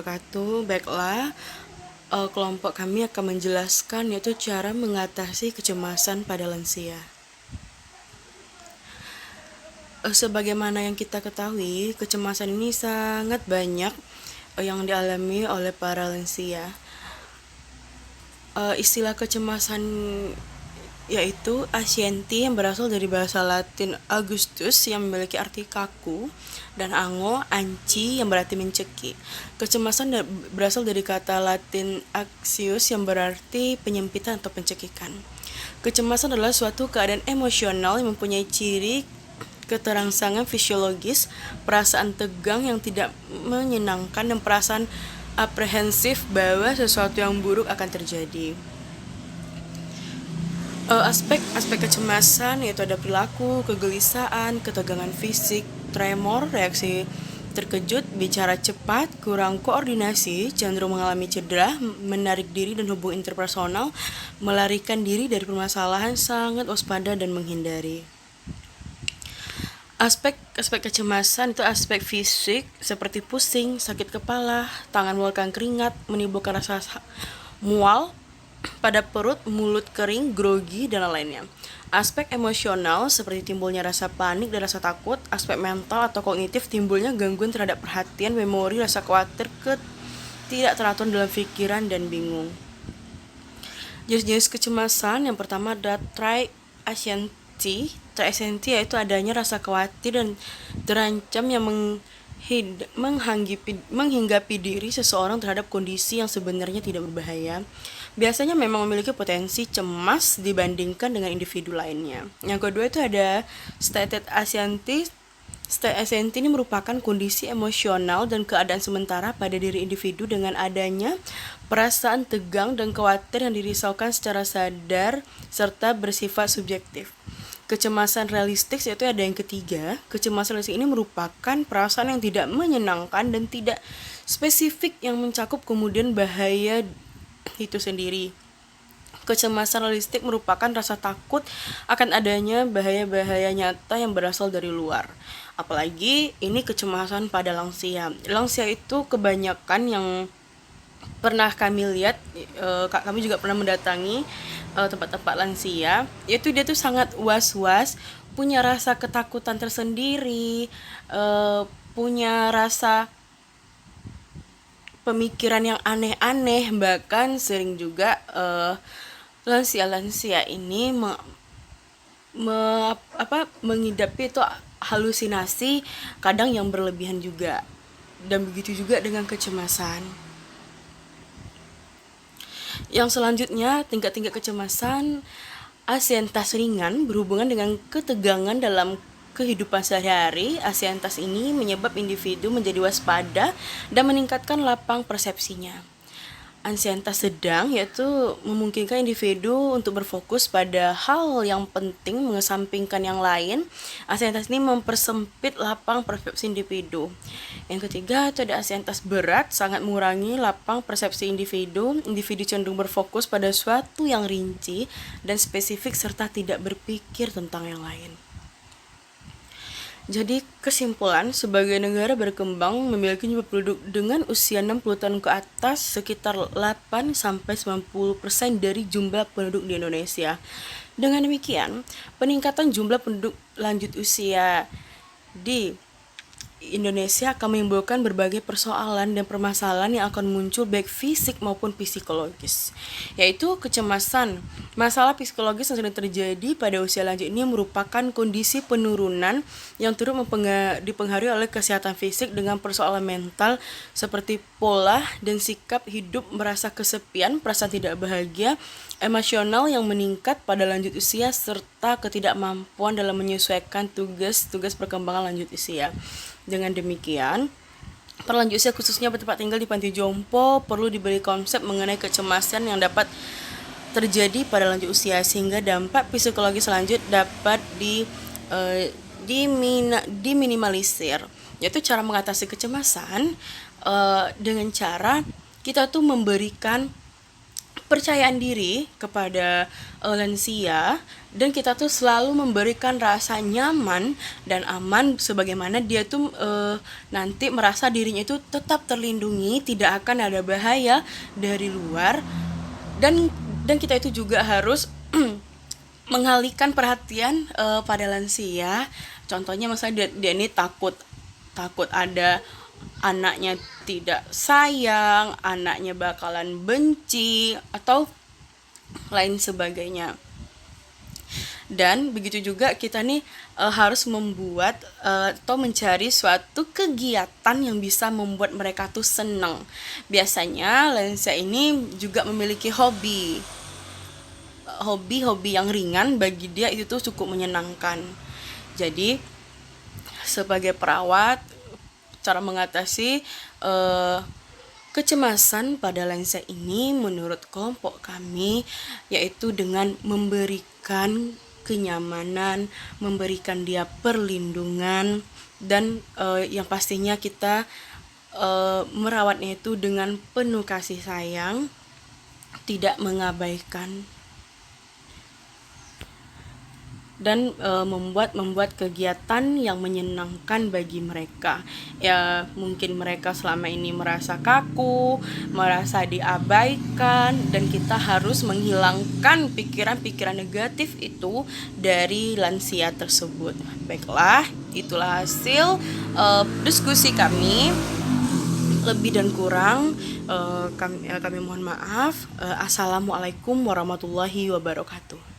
wabarakatuh. Baiklah, kelompok kami akan menjelaskan yaitu cara mengatasi kecemasan pada lansia. Sebagaimana yang kita ketahui, kecemasan ini sangat banyak yang dialami oleh para lansia. Istilah kecemasan yaitu Asienti yang berasal dari bahasa Latin Augustus yang memiliki arti kaku, dan ango, anci yang berarti mencekik. Kecemasan berasal dari kata Latin axius yang berarti penyempitan atau pencekikan. Kecemasan adalah suatu keadaan emosional yang mempunyai ciri keterangsangan fisiologis, perasaan tegang yang tidak menyenangkan, dan perasaan aprehensif bahwa sesuatu yang buruk akan terjadi. Aspek kecemasan yaitu ada perilaku, kegelisahan, ketegangan fisik, tremor, reaksi terkejut, bicara cepat, kurang koordinasi, cenderung mengalami cedera, menarik diri dan hubungan interpersonal, melarikan diri dari permasalahan, sangat waspada dan menghindari. Aspek kecemasan itu aspek fisik seperti pusing, sakit kepala, tangan mengeluarkan keringat, menimbulkan rasa mual pada perut, mulut kering, grogi, dan lainnya. Aspek emosional seperti timbulnya rasa panik dan rasa takut. Aspek mental atau kognitif timbulnya gangguan terhadap perhatian, memori, rasa khawatir, ketidakteraturan dalam pikiran, dan bingung. Jenis-jenis kecemasan yang pertama ada triasienti. Triasienti yaitu adanya rasa khawatir dan terancam yang menghinggapi diri seseorang terhadap kondisi yang sebenarnya tidak berbahaya. Biasanya memang memiliki potensi cemas dibandingkan dengan individu lainnya. Yang kedua itu ada stated asienti. State asienti ini merupakan kondisi emosional dan keadaan sementara pada diri individu dengan adanya perasaan tegang dan khawatir yang dirisaukan secara sadar serta bersifat subjektif. Kecemasan realistik yaitu ada yang ketiga. Kecemasan realistik ini merupakan perasaan yang tidak menyenangkan dan tidak spesifik yang mencakup kemudian bahaya itu sendiri. Kecemasan realistik merupakan rasa takut akan adanya bahaya-bahaya nyata yang berasal dari luar. Apalagi ini kecemasan pada lansia. Lansia itu kebanyakan yang pernah kami lihat, kami juga pernah mendatangi tempat-tempat lansia, yaitu dia tuh sangat was-was, punya rasa ketakutan tersendiri, punya rasa pemikiran yang aneh-aneh, bahkan sering juga lansia-lansia ini mengidapi itu halusinasi kadang yang berlebihan juga, dan begitu juga dengan kecemasan. Yang selanjutnya, tingkat-tingkat kecemasan anxietas ringan berhubungan dengan ketegangan dalam kehidupan sehari-hari. Anxietas ini menyebabkan individu menjadi waspada dan meningkatkan lapang persepsinya. Anxietas sedang yaitu memungkinkan individu untuk berfokus pada hal yang penting mengesampingkan yang lain. Anxietas ini mempersempit lapang persepsi individu. Yang ketiga itu ada anxietas berat, sangat mengurangi lapang persepsi individu. Individu cenderung berfokus pada suatu yang rinci dan spesifik serta tidak berpikir tentang yang lain. Jadi kesimpulan, sebagai negara berkembang memiliki jumlah penduduk dengan usia 60 tahun ke atas sekitar 8-90% dari jumlah penduduk di Indonesia. Dengan demikian, peningkatan jumlah penduduk lanjut usia di Indonesia akan menimbulkan berbagai persoalan dan permasalahan yang akan muncul baik fisik maupun psikologis, yaitu kecemasan. Masalah psikologis yang sering terjadi pada usia lanjut ini merupakan kondisi penurunan yang turut dipengaruhi oleh kesehatan fisik dengan persoalan mental seperti pola dan sikap hidup, merasa kesepian, perasaan tidak bahagia, emosional yang meningkat pada lanjut usia, serta ketidakmampuan dalam menyesuaikan tugas perkembangan lanjut usia. Dengan demikian, para lanjut usia khususnya bertempat tinggal di panti jompo perlu diberi konsep mengenai kecemasan yang dapat terjadi pada lanjut usia sehingga dampak psikologis lanjut dapat diminimalisir. Yaitu cara mengatasi kecemasan dengan cara kita tuh memberikan percayaan diri kepada lansia, dan kita tuh selalu memberikan rasa nyaman dan aman sebagaimana dia tuh nanti merasa dirinya itu tetap terlindungi, tidak akan ada bahaya dari luar. Dan kita itu juga harus mengalihkan perhatian pada lansia. Contohnya misalnya dia ini takut takut ada anaknya tidak sayang, anaknya bakalan benci atau lain sebagainya. Dan begitu juga kita nih harus membuat atau mencari suatu kegiatan yang bisa membuat mereka tuh seneng. Biasanya lansia ini juga memiliki hobi-hobi yang ringan bagi dia itu tuh cukup menyenangkan. Jadi sebagai perawat, cara mengatasi kecemasan pada lansia ini menurut kelompok kami yaitu dengan memberikan kenyamanan, memberikan dia perlindungan, dan yang pastinya kita merawatnya itu dengan penuh kasih sayang, tidak mengabaikan, dan membuat kegiatan yang menyenangkan bagi mereka. Ya, mungkin mereka selama ini merasa kaku, merasa diabaikan, dan kita harus menghilangkan pikiran-pikiran negatif itu dari lansia tersebut. Baiklah, itulah hasil diskusi kami. Lebih dan kurang kami mohon maaf. Assalamualaikum warahmatullahi wabarakatuh.